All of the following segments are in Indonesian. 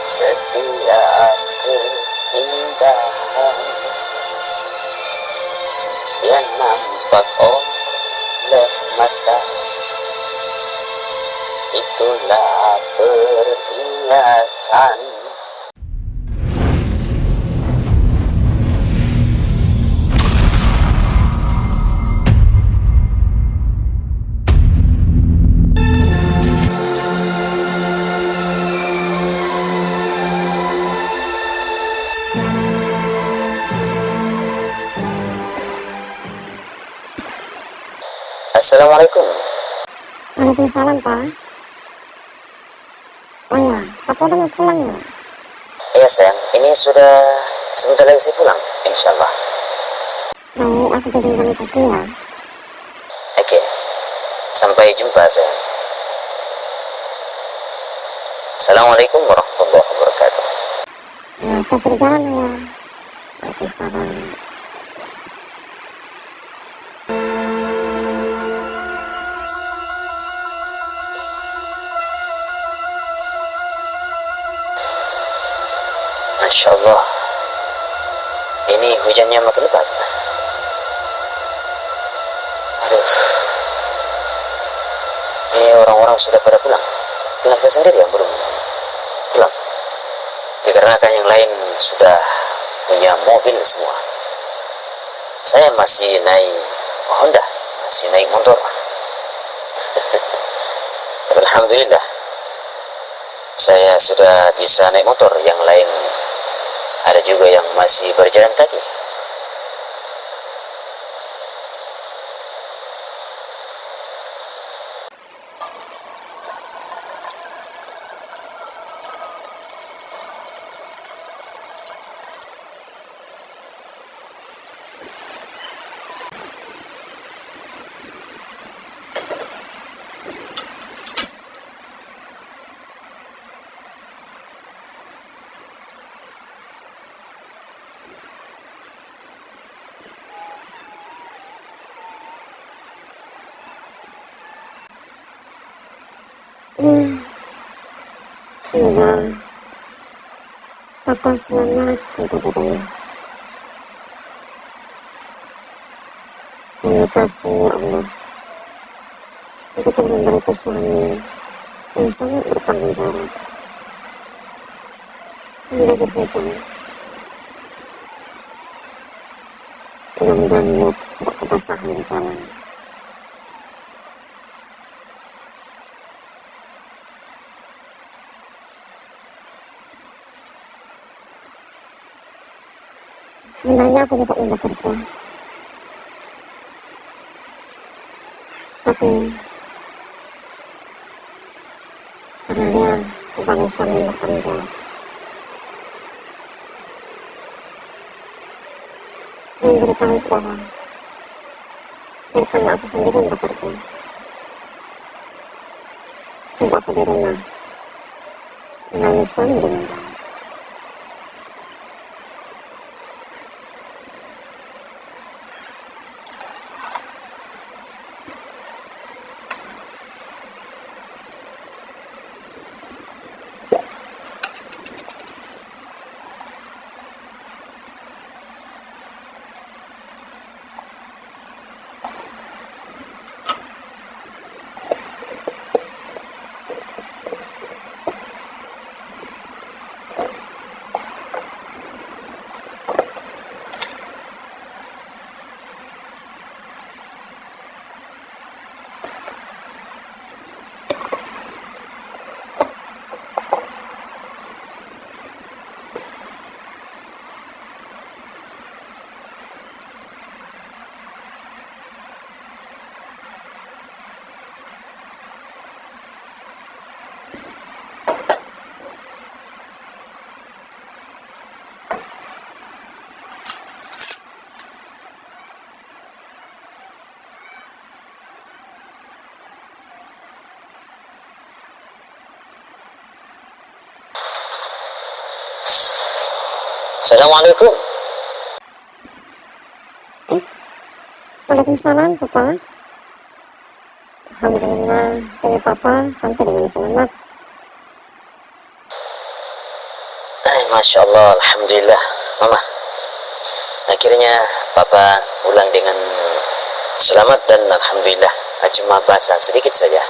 Setiap keindahan yang nampak oleh mata, itulah perhiasan. Assalamualaikum. Waalaikumsalam, Pak. Oh ya, Papa udah mau pulang ya? Iya sayang, ini sudah sebentar lagi saya pulang, insya Allah. Baik, aku bikin kamu kopi ya. Oke, sampai jumpa sayang. Assalamualaikum warahmatullahi wabarakatuh. Ya, kita berjalan ya. Waalaikumsalam. Masya Allah, ini hujannya makin lebat. Aduh, ini orang-orang sudah pada pulang, tinggal saya sendiri yang belum pulang. Dikarenakan yang lain sudah punya mobil semua, saya masih naik Honda, masih naik motor. Tapi alhamdulillah, saya sudah bisa naik motor, yang lain ada juga yang masih berjalan kaki. Semoga Papa selamat sampai di rumah. Terima kasih ya Allah, Engkau telah memberiku suami yang sangat bertanggung jawab. Hingga berhujan, mudah-mudahan lihat tidak kebasahan di jalan. Sebenarnya aku juga ingin bekerja, tapi karena dia sebagai suami yang bertanggung jawab, dia memberitahu bahwa daripada aku sendiri yang bekerja, coba aku di rumah melayani suami dengan baik. Assalamualaikum. Waalaikumsalam, Papa. Alhamdulillah, dari Papa sampai dengan selamat. Masya Allah, Alhamdulillah, Mama. Akhirnya Papa pulang dengan selamat dan Alhamdulillah. Cuma basah sedikit saja.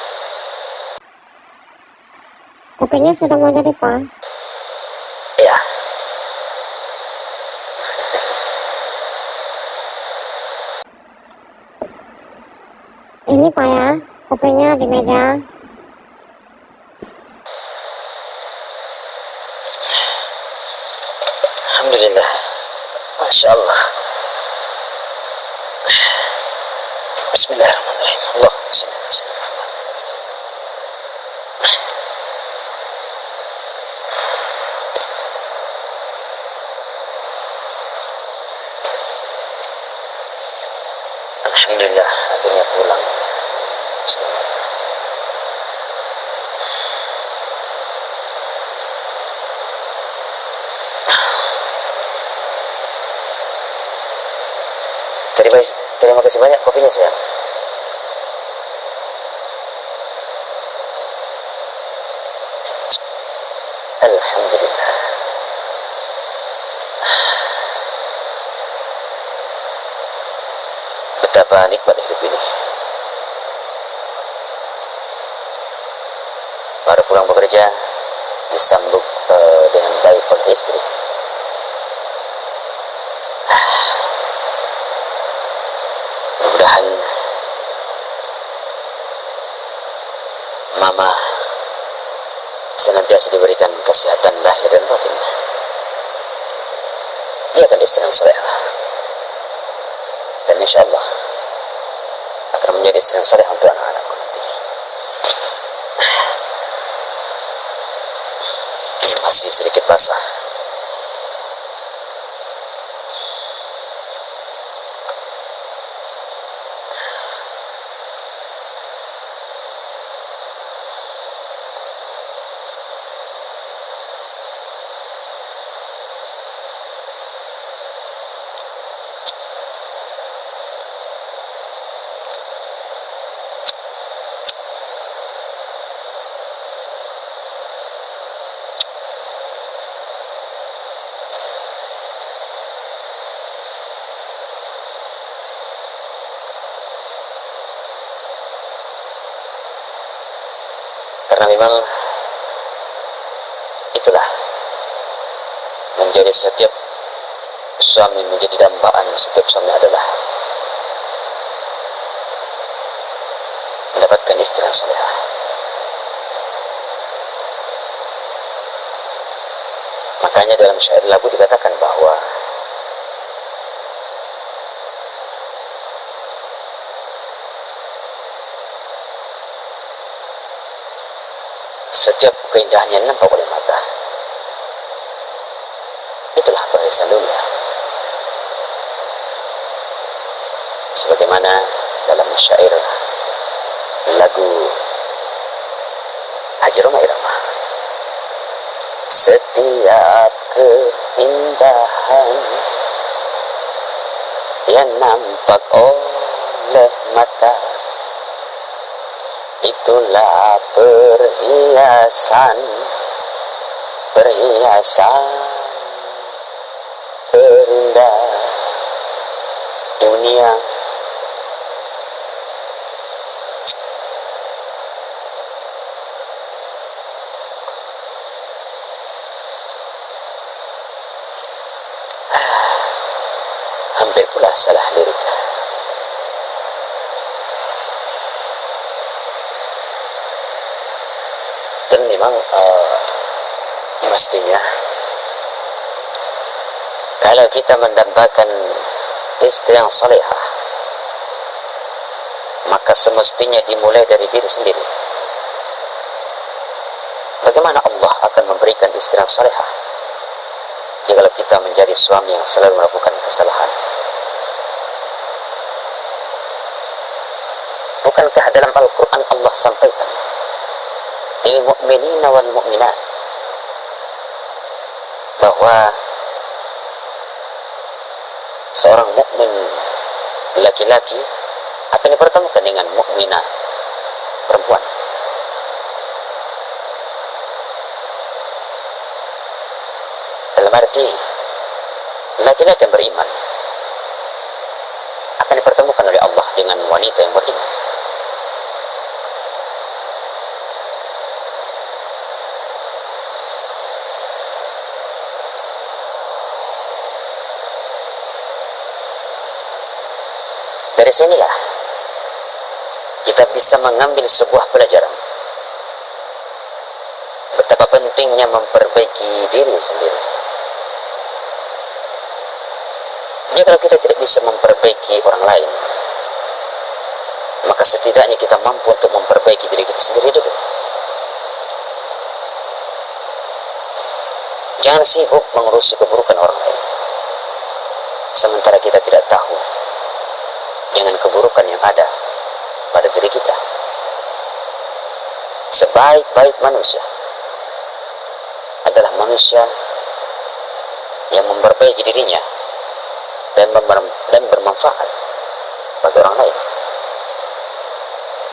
Kopinya sudah mau jadi, Pak. Ya, Ini Pak ya, kopinya di meja. Alhamdulillah. Masya Allah. Bismillahirrahmanirrahim. Allahumma shalli ala sayyidina Muhammad. Alhamdulillah, akhirnya pulang. Terima kasih banyak kopinya, sayang. Alhamdulillah. Betapa nikmat hidup ini. Baru pulang bekerja, disambut dengan baik oleh istri. Mudah-mudahan Mama senantiasa diberikan kesehatan lahir dan batin. Dia akan istri yang salehah, dan insya Allah akan menjadi istri yang salehah untuk anak-anakku nanti. Masih sedikit basah. Karena memang itulah menjadi setiap suami, menjadi dambaan setiap suami adalah mendapatkan istri yang salehah. Makanya dalam syair lagu dikatakan bahwa setiap keindahan yang nampak oleh mata, itulah perhiasan dunia. Sebagaimana dalam syair lagu Haji Roma Irama, setiap keindahan yang nampak oleh mata, itulah perhiasan terindah dunia. Hampir pula salah lirik. Dan memang mestinya kalau kita mendambakan istri yang salehah, maka semestinya dimulai dari diri sendiri. Bagaimana Allah akan memberikan istri yang salehah jika kita menjadi suami yang selalu melakukan kesalahan? Bukankah dalam Al-Quran Allah sampaikan lil mu'minina wal mu'minat bahwa seorang mukmin laki-laki akan dipertemukan dengan mukminah perempuan. arti laki-laki yang beriman akan dipertemukan oleh Allah dengan wanita yang beriman. Dari sinilah kita bisa mengambil sebuah pelajaran betapa pentingnya memperbaiki diri sendiri. Ya, kalau kita tidak bisa memperbaiki orang lain, maka setidaknya kita mampu untuk memperbaiki diri kita sendiri dulu. Jangan sibuk mengurusi keburukan orang lain, sementara kita tidak tahu dengan keburukan yang ada pada diri kita. Sebaik-baik manusia adalah manusia yang memperbaiki dirinya dan bermanfaat bagi orang lain.